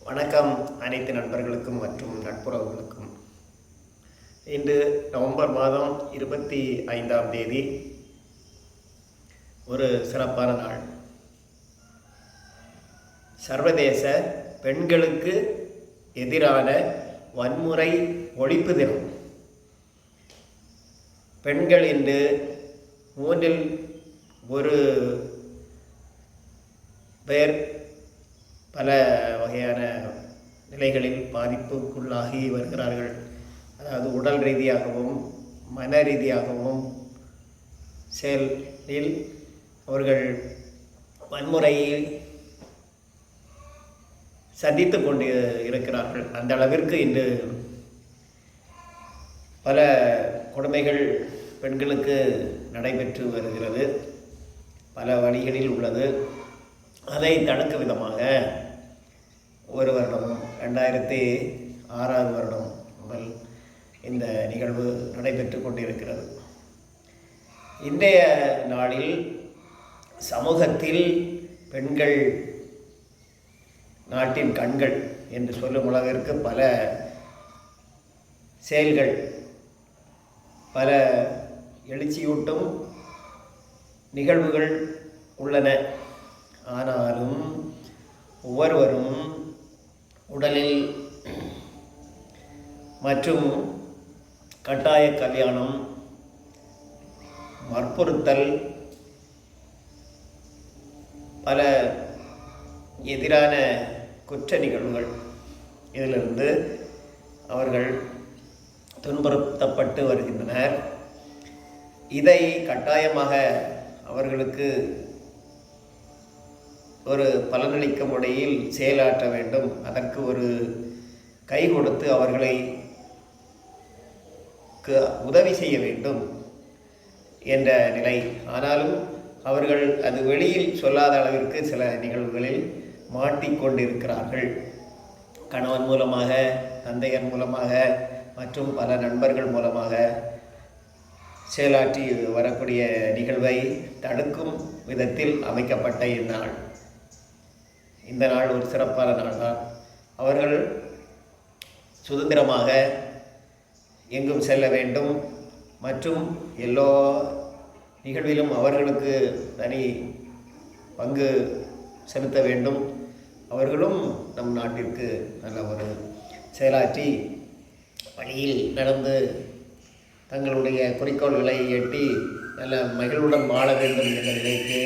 வணக்கம் அனைத்து நண்பர்களுக்கும் மற்றும் நட்புறவுகளுக்கும். இன்று நவம்பர் மாதம் 25ஆம் தேதி ஒரு சிறப்பான நாள். சர்வதேச பெண்களுக்கு எதிரான வன்முறை ஒழிப்பு தினம். பெண்கள் இன்று மூன்றில் ஒரு பேர் பல வகையான நிலைகளில் பாதிப்புக்குள்ளாகி வருகிறார்கள். அதாவது உடல் ரீதியாகவும் மன ரீதியாகவும் செயலில் அவர்கள் வன்முறையை சந்தித்து கொண்டு இருக்கிறார்கள். அந்த அளவிற்கு இன்று பல கொடுமைகள் பெண்களுக்கு நடைபெற்று வருகிறது. பல வழிகளில் உள்ளது. அதை தடுக்கும் விதமாக ஒரு வருடமும் 2006ஆம் வருடம் முதல் இந்த நிகழ்வு நடைபெற்று கொண்டிருக்கிறது. இன்றைய நாளில் சமூகத்தில் பெண்கள் நாட்டின் கண்கள் என்று சொல்லும் அளவிற்கு பல செயல்கள், பல எழுச்சியூட்டும் நிகழ்வுகள் உள்ளன. ஆனாலும் ஒவ்வொருவரும் உடலில் மற்றும் கட்டாய கல்யாணம், வற்புறுத்தல், பல எதிரான குற்ற நிகழ்வுகள், இதிலிருந்து அவர்கள் துன்புறுத்தப்பட்டு வருகின்றனர். இதை கட்டாயமாக அவர்களுக்கு ஒரு பலனளிக்கும் முறையில் செயலாற்ற வேண்டும். அதற்கு ஒரு கை கொடுத்து அவர்களை உதவி செய்ய வேண்டும் என்ற நிலை. ஆனாலும் அவர்கள் அது வெளியில் சொல்லாத அளவிற்கு சில நிகழ்வுகளில் மாட்டிக்கொண்டிருக்கிறார்கள். கணவன் மூலமாக, தந்தையர் மூலமாக மற்றும் பல நண்பர்கள் மூலமாக செயலாற்றி வரக்கூடிய நிகழ்வை தடுக்கும் விதத்தில் அமைக்கப்பட்ட இந்த நாள் ஒரு சிறப்பான நாள் தான். அவர்கள் சுதந்திரமாக எங்கும் செல்ல வேண்டும் மற்றும் எல்லா நிகழ்விலும் அவர்களுக்கு தனி பங்கு செலுத்த வேண்டும். அவர்களும் நம் நாட்டிற்கு நல்ல ஒரு செயலாற்றி வழியில் நடந்து தங்களுடைய குறிக்கோள்களை எட்டி நல்ல மகிழ்வுடன் வாழ வேண்டும் என்ற நிலைக்கு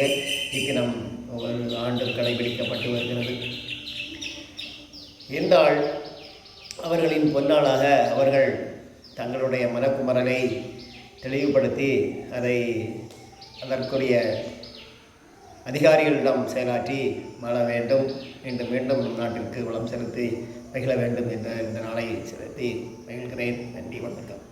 இத்தினம் ஒவ்வொரு ஆண்டும் கடைபிடிக்கப்பட்டு வருகிறது. இந்த நாள் அவர்களின் பொன்னாளாக அவர்கள் தங்களுடைய மனக்குமரலை தெளிவுபடுத்தி அதை அதற்குரிய அதிகாரிகளிடம் செயலாற்றி வாழ வேண்டும். மீண்டும் மீண்டும் நாட்டிற்கு வளம் செலுத்தி மகிழ வேண்டும் என்ற இந்த நாளை செலுத்தி மகிழ்கிறேன். நன்றி, வணக்கம்.